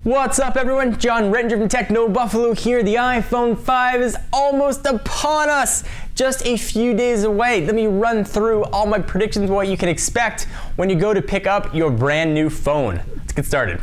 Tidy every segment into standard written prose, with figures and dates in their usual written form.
What's up everyone? John Rettinger from Techno Buffalo here. The iPhone 5 is almost upon us. Just a few days away. Let me run through all my predictions, what you can expect when you go to pick up your brand new phone. Let's get started.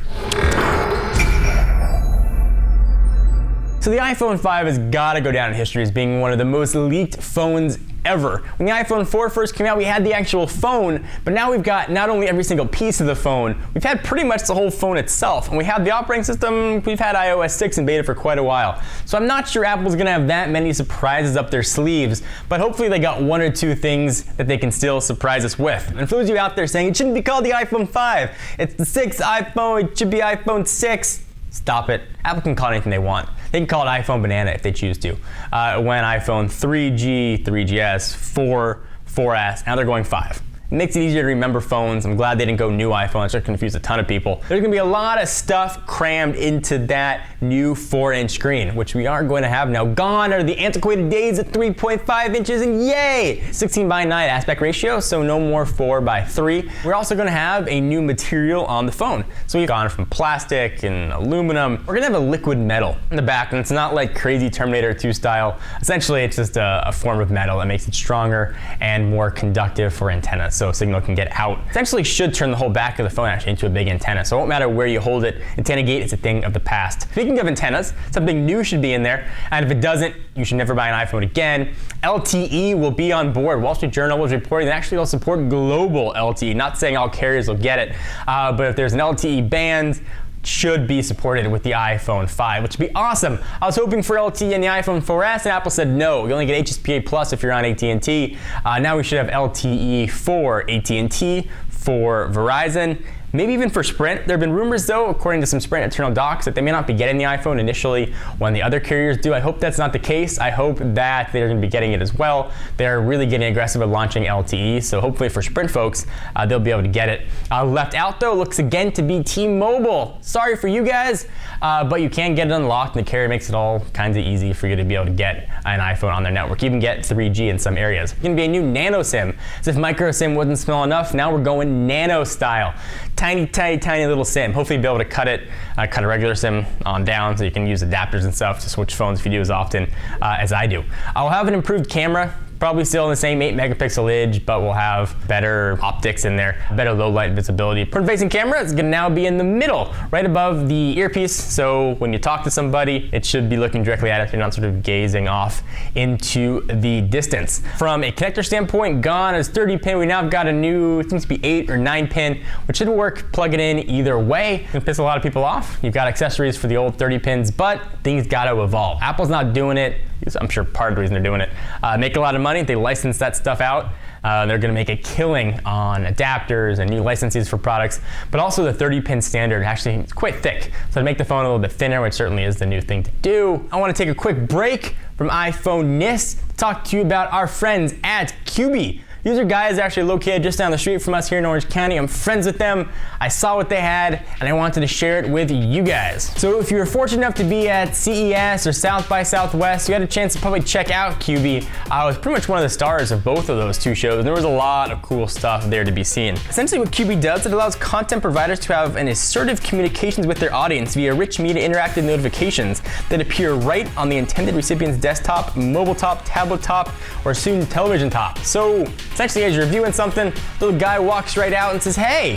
So the iPhone 5 has got to go down in history as being one of the most leaked phones ever. When the iPhone 4 first came out, we had the actual phone, but now we've got not only every single piece of the phone, we've had pretty much the whole phone itself. And we have the operating system, we've had iOS 6 in beta for quite a while. So I'm not sure Apple's gonna have that many surprises up their sleeves, but hopefully they got one or two things that they can still surprise us with. And for those of you out there saying, it shouldn't be called the iPhone 5, it's the 6th iPhone, it should be iPhone 6. Stop it. Apple can call it anything they want. They can call it iPhone Banana if they choose to. When iPhone 3G, 3GS, 4, 4S, now they're going 5. It makes it easier to remember phones. I'm glad they didn't go new iPhone. It's going to confuse a ton of people. There's going to be a lot of stuff crammed into that new 4-inch screen, which we are going to have now. Gone are the antiquated days of 3.5 inches, and yay! 16:9 aspect ratio, so no more 4:3. We're also going to have a new material on the phone. So we've gone from plastic and aluminum. We're going to have a liquid metal in the back, and it's not like crazy Terminator 2 style. Essentially, it's just a form of metal that makes it stronger and more conductive for antennas, so signal can get out. Essentially should turn the whole back of the phone actually into a big antenna, so it won't matter where you hold it. Antenna gate is a thing of the past. Speaking of antennas, something new should be in there, and if it doesn't, you should never buy an iPhone again. LTE will be on board. Wall Street Journal was reporting that actually will support global LTE, not saying all carriers will get it, but if there's an LTE band, should be supported with the iPhone 5, which would be awesome. I was hoping for LTE in the iPhone 4S, and Apple said no. You only get HSPA Plus if you're on AT&T. Now we should have LTE for AT&T, for Verizon, maybe even for Sprint. There have been rumors though, according to some Sprint internal docs, that they may not be getting the iPhone initially when the other carriers do. I hope that's not the case. I hope that they're going to be getting it as well. They're really getting aggressive at launching LTE, so hopefully for Sprint folks, they'll be able to get it. Left out though looks again to be T-Mobile. Sorry for you guys, but you can get it unlocked, and the carrier makes it all kinds of easy for you to be able to get an iPhone on their network. You even get 3G in some areas. It's going to be a new nano SIM. As if micro SIM wasn't small enough, now we're going nano style. Tiny, tiny, tiny little SIM. Hopefully you'll be able to cut a regular SIM on down so you can use adapters and stuff to switch phones if you do as often as I do. I'll have an improved camera. Probably still in the same 8 megapixel image, but we'll have better optics in there, better low light visibility. Front-facing camera is gonna now be in the middle, right above the earpiece, so when you talk to somebody, it should be looking directly at it, so you're not sort of gazing off into the distance. From a connector standpoint, gone is 30 pin. We now have got a new, it seems to be 8 or 9 pin, which should work, plug it in either way. It's gonna piss a lot of people off. You've got accessories for the old 30 pins, but things gotta evolve. Apple's not doing it. I'm sure part of the reason they're doing it. Make a lot of money, they license that stuff out. They're gonna make a killing on adapters and new licenses for products, but also the 30-pin standard actually is quite thick. So to make the phone a little bit thinner, which certainly is the new thing to do. I wanna take a quick break from iPhone-ness to talk to you about our friends at QB. These are guys actually located just down the street from us here in Orange County. I'm friends with them. I saw what they had, and I wanted to share it with you guys. So if you were fortunate enough to be at CES or South by Southwest, you had a chance to probably check out QB. I was pretty much one of the stars of both of those two shows. There was a lot of cool stuff there to be seen. Essentially what QB does, it allows content providers to have an assertive communications with their audience via rich media interactive notifications that appear right on the intended recipient's desktop, mobile top, tablet top, or soon television top. So essentially, as you're reviewing something, the little guy walks right out and says, hey,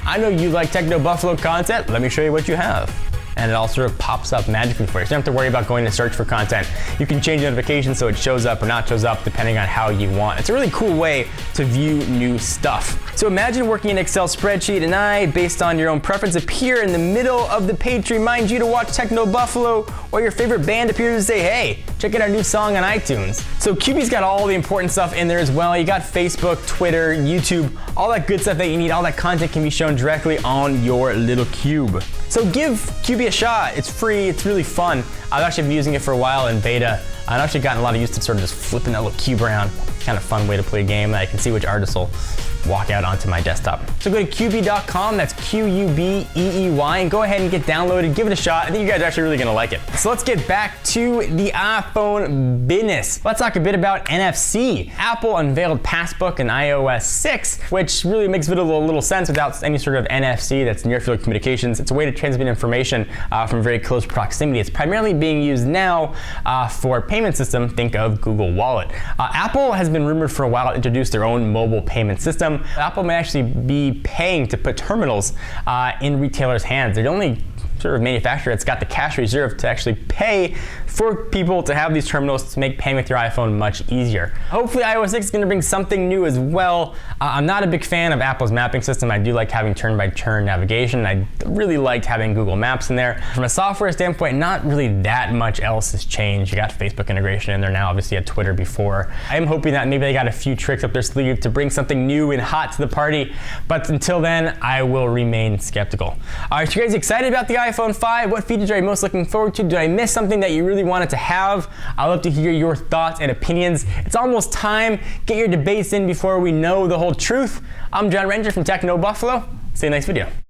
I know you like Techno Buffalo content, let me show you what you have. And it all sort of pops up magically for you. So you don't have to worry about going to search for content. You can change notifications so it shows up or not shows up depending on how you want. It's a really cool way to view new stuff. So imagine working an Excel spreadsheet and I, based on your own preference, appear in the middle of the page to remind you to watch Techno Buffalo, or your favorite band appears to say, hey, check out our new song on iTunes. So QB's got all the important stuff in there as well. You got Facebook, Twitter, YouTube, all that good stuff that you need. All that content can be shown directly on your little cube. So give QB a shot. It's free, it's really fun. I've actually been using it for a while in beta. I've actually gotten a lot of used to sort of just flipping that little cube around. Kind of fun way to play a game that I can see which artists will walk out onto my desktop. So go to qbeey.com, that's Q-U-B-E-E-Y, and go ahead and get downloaded, give it a shot. I think you guys are actually really gonna like it. So let's get back to the iPhone business. Let's talk a bit about NFC. Apple unveiled Passbook in iOS 6, which really makes it a little sense without any sort of NFC, that's near field communications. It's a way to transmit information from very close proximity. It's primarily being used now for payment system, think of Google Wallet. Apple has been rumored for a while to introduce their own mobile payment system. Apple may actually be paying to put terminals in retailers' hands. They're the only sort of manufacturer that's got the cash reserve to actually pay for people to have these terminals to make paying with your iPhone much easier. Hopefully iOS 6 is going to bring something new as well. I'm not a big fan of Apple's mapping system. I do like having turn-by-turn navigation. I really liked having Google Maps in there. From a software standpoint, not really that much else has changed. You got Facebook integration in there now, obviously you had Twitter before. I am hoping that maybe they got a few tricks up their sleeve to bring something new and hot to the party, but until then, I will remain skeptical. Are you guys excited about the iPhone 5? What features are you most looking forward to? Did I miss something that you really wanted to have? I'd love to hear your thoughts and opinions. It's almost time. Get your debates in before we know the whole truth. I'm John Rettinger from Techno Buffalo. See you in the next video.